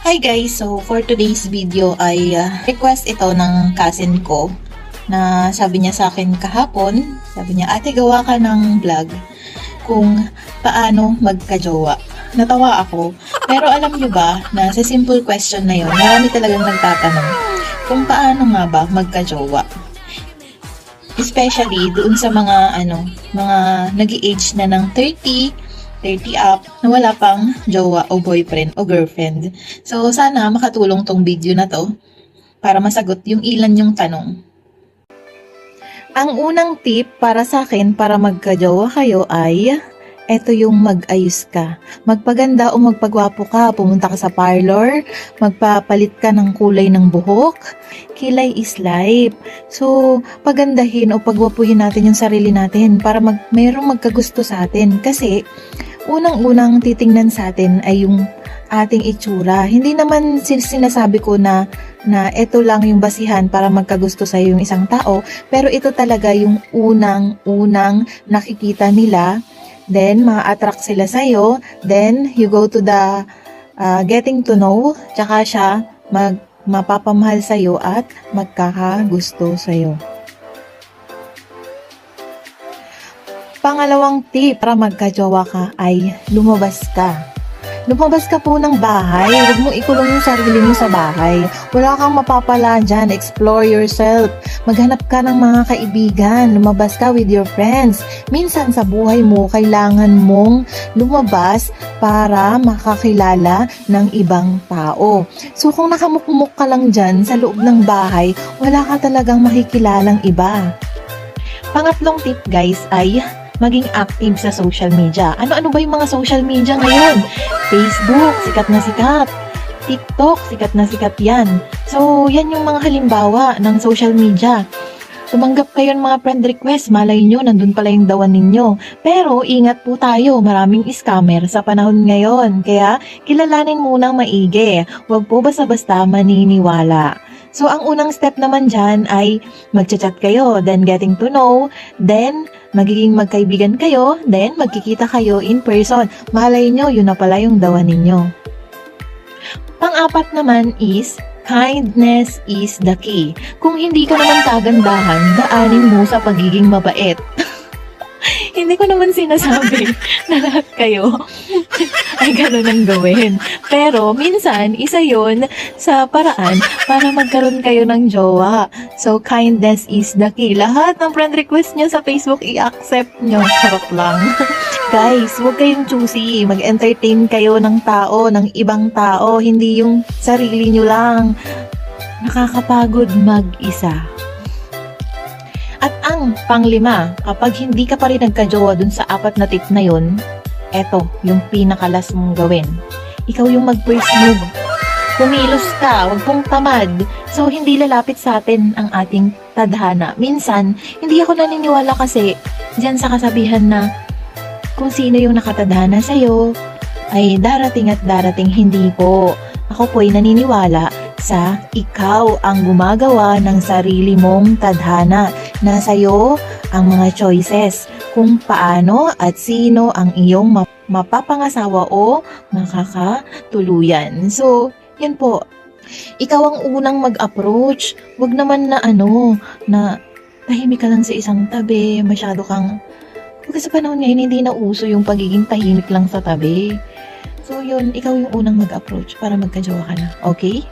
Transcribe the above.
Hi guys! So for today's video ay request ito ng cousin ko na sabi niya sa akin kahapon, sabi niya, ate gawa ka ng vlog kung paano magka-jowa. Natawa ako. Pero alam niyo ba na sa simple question na yun, marami talagang nagtatanong kung paano nga ba magka-jowa. Especially doon sa mga mga nag-i-age na ng 30 up na wala pang jowa o boyfriend o girlfriend. So sana makatulong tong video na to para masagot yung ilan yung tanong. Ang unang tip para sa akin para magka-jowa kayo ay eto yung mag-ayos ka. Magpaganda o magpagwapo ka, pumunta ka sa parlor, magpapalit ka ng kulay ng buhok. Kilay is life. So, pagandahin o pagwapuhin natin yung sarili natin para mayroong magkagusto sa atin. Kasi, unang-unang titingnan sa atin ay yung ating itsura. Hindi naman sinasabi ko na ito lang yung basihan para magkagusto sa yung isang tao, pero ito talaga yung unang nakikita nila. Then, ma-attract sila sa'yo. Then, you go to the getting to know. Tsaka siya mapapamahal sa'yo at magkakagusto sa'yo. Pangalawang tip para magka-jowa ka ay lumabas ka. Lumabas ka po ng bahay. Huwag mo ikulong yung sarili mo sa bahay. Wala kang mapapala dyan. Explore yourself. Maghanap ka ng mga kaibigan. Lumabas ka with your friends. Minsan sa buhay mo, kailangan mong lumabas para makakilala ng ibang tao. So kung nakamukmuk ka lang dyan sa loob ng bahay, wala ka talagang makikilalang iba. Pangatlong tip guys ay maging active sa social media. Ano-ano ba yung mga social media ngayon? Facebook, sikat na sikat. TikTok, sikat na sikat yan. So, yan yung mga halimbawa ng social media. Tumanggap kayo ng mga friend request, malay nyo, nandun pala yung dawan ninyo. Pero, ingat po tayo, maraming scammer sa panahon ngayon. Kaya, kilalanin munang maigi. Huwag po basta-basta maniniwala. So, ang unang step naman dyan ay magchat-chat kayo, then getting to know, then magiging magkaibigan kayo, then magkikita kayo in person. Malay nyo, yun na pala yung dawan ninyo. Pang-apat naman is, kindness is the key. Kung hindi ka naman kagandahan, daanin mo sa pagiging mabait. Hindi ko naman sinasabi na lahat kayo ay gano'n ang gawin. Pero minsan, isa yon sa paraan para magkaroon kayo ng jowa. So, kindness is the key. Lahat ng friend request nyo sa Facebook, i-accept nyo. Charot lang. Guys, huwag kayong choosy. Mag-entertain kayo ng tao, ng ibang tao. Hindi yung sarili nyo lang. Nakakapagod mag-isa. At ang panglima, kapag hindi ka pa rin nagka-jowa dun sa 4 na tip na yun, eto, yung pinakalas mong gawin. Ikaw yung mag-first move. Kumilos ka, huwag pong tamad. So, hindi lalapit sa atin ang ating tadhana. Minsan, hindi ako naniniwala kasi dyan sa kasabihan na kung sino yung nakatadhana sa'yo, ay darating at darating. Hindi po. Ako po ay naniniwala sa ikaw ang gumagawa ng sarili mong tadhana. Nasa iyo ang mga choices kung paano at sino ang iyong mapapangasawa o makakatuluyan. So, yan po. Ikaw ang unang mag-approach. Huwag naman na na tahimik ka lang sa isang tabi, masyado kang... Kasi sa panahon ngayon, hindi na uso yung pagiging tahimik lang sa tabi. So, yun, ikaw yung unang mag-approach para magka-jowa ka na. Okay?